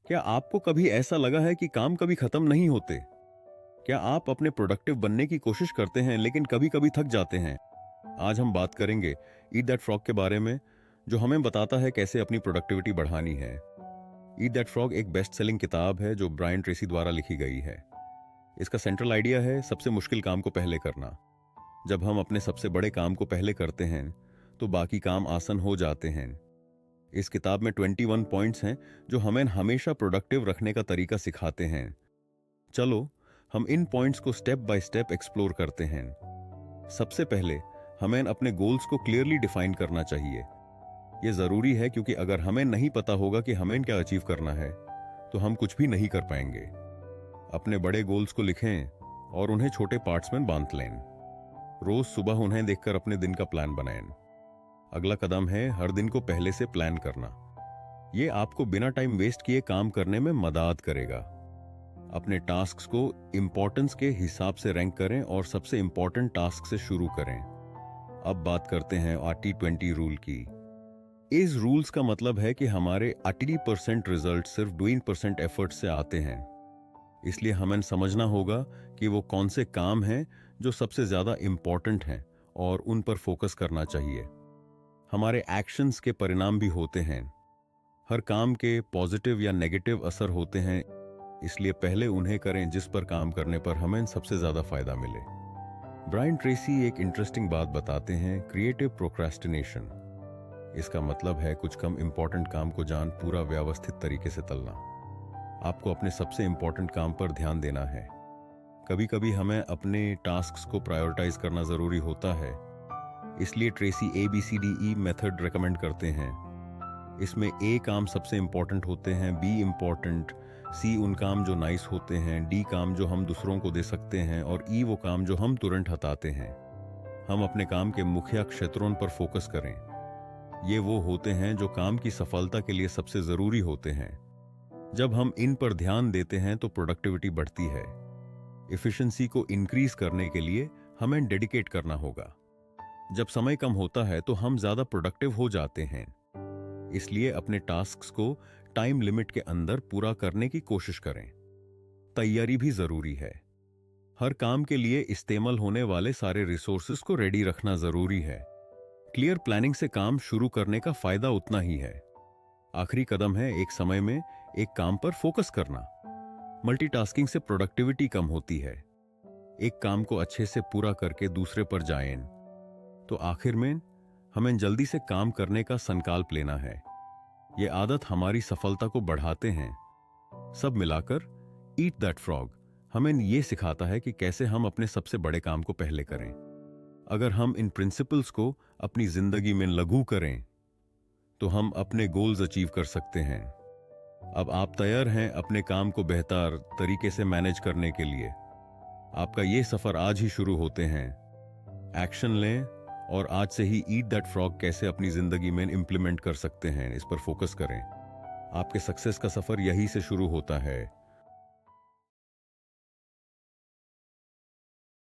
क्या आपको कभी ऐसा लगा है कि काम कभी खत्म नहीं होते? क्या आप अपने प्रोडक्टिव बनने की कोशिश करते हैं लेकिन कभी कभी थक जाते हैं? आज हम बात करेंगे ईट दैट फ्रॉग के बारे में, जो हमें बताता है कैसे अपनी प्रोडक्टिविटी बढ़ानी है। ईट दैट फ्रॉग एक बेस्ट सेलिंग किताब है जो ब्रायन ट्रेसी द्वारा लिखी गई है। इसका सेंट्रल आइडिया है सबसे मुश्किल काम को पहले करना। जब हम अपने सबसे बड़े काम को पहले करते हैं तो बाकी काम आसान हो जाते हैं। इस किताब में 21 पॉइंट्स हैं जो हमें हमेशा प्रोडक्टिव रखने का तरीका सिखाते हैं। चलो हम इन पॉइंट्स को स्टेप बाय स्टेप एक्सप्लोर करते हैं। सबसे पहले हमें अपने गोल्स को क्लियरली डिफाइन करना चाहिए। यह जरूरी है क्योंकि अगर हमें नहीं पता होगा कि हमें क्या अचीव करना है तो हम कुछ भी नहीं कर पाएंगे। अपने बड़े गोल्स को लिखें और उन्हें छोटे पार्ट्स में बांट लें। रोज सुबह उन्हें देखकर अपने दिन का प्लान बनाएं। अगला कदम है हर दिन को पहले से प्लान करना। यह आपको बिना टाइम वेस्ट किए काम करने में मदद करेगा। अपने टास्क्स को इंपॉर्टेंस के हिसाब से रैंक करें और सबसे इंपॉर्टेंट टास्क से शुरू करें। अब बात करते हैं 80-20 रूल की। इस रूल्स का मतलब है कि हमारे 80% रिजल्ट सिर्फ 20% एफर्ट से आते हैं। इसलिए हमें समझना होगा कि वो कौन से काम हैं जो सबसे ज्यादा इंपॉर्टेंट हैं और उन पर फोकस करना चाहिए। हमारे एक्शंस के परिणाम भी होते हैं। हर काम के पॉजिटिव या नेगेटिव असर होते हैं, इसलिए पहले उन्हें करें जिस पर काम करने पर हमें सबसे ज्यादा फायदा मिले। ब्रायन ट्रेसी एक इंटरेस्टिंग बात बताते हैं, क्रिएटिव प्रोक्रेस्टिनेशन। इसका मतलब है कुछ कम इंपॉर्टेंट काम को जान पूरा व्यवस्थित तरीके से तलना। आपको अपने सबसे इंपॉर्टेंट काम पर ध्यान देना है। कभी कभी हमें अपने टास्क्स को प्रायोरिटाइज करना जरूरी होता है, इसलिए ट्रेसी ABCDE मेथड रेकमेंड करते हैं। इसमें A काम सबसे इंपॉर्टेंट होते हैं, B इंपॉर्टेंट, C उन काम जो नाइस होते हैं, D काम जो हम दूसरों को दे सकते हैं और E वो काम जो हम तुरंत हटाते हैं। हम अपने काम के मुख्य क्षेत्रों पर फोकस करें। ये वो होते हैं जो काम की सफलता के लिए सबसे जरूरी होते हैं। जब हम इन पर ध्यान देते हैं तो प्रोडक्टिविटी बढ़ती है। एफिशिएंसी को इंक्रीज करने के लिए हमें डेडिकेट करना होगा। जब समय कम होता है तो हम ज्यादा प्रोडक्टिव हो जाते हैं, इसलिए अपने टास्क्स को टाइम लिमिट के अंदर पूरा करने की कोशिश करें। तैयारी भी जरूरी है। हर काम के लिए इस्तेमाल होने वाले सारे रिसोर्सेज को रेडी रखना जरूरी है। क्लियर प्लानिंग से काम शुरू करने का फायदा उतना ही है। आखिरी कदम है एक समय में एक काम पर फोकस करना। मल्टीटास्किंग से प्रोडक्टिविटी कम होती है। एक काम को अच्छे से पूरा करके दूसरे पर जाएं, तो आखिर में हमें जल्दी से काम करने का संकल्प लेना है। यह आदत हमारी सफलता को बढ़ाते हैं। सब मिलाकर ईट दैट फ्रॉग हमें यह सिखाता है कि कैसे हम अपने सबसे बड़े काम को पहले करें। अगर हम इन प्रिंसिपल्स को अपनी जिंदगी में लागू करें तो हम अपने गोल्स अचीव कर सकते हैं। अब आप तैयार हैं अपने काम को बेहतर तरीके से मैनेज करने के लिए? आपका ये सफर आज ही शुरू होते हैं। एक्शन लें और आज से ही ईट दैट फ्रॉग कैसे अपनी जिंदगी में इंप्लीमेंट कर सकते हैं, इस पर फोकस करें। आपके सक्सेस का सफर यहीं से शुरू होता है।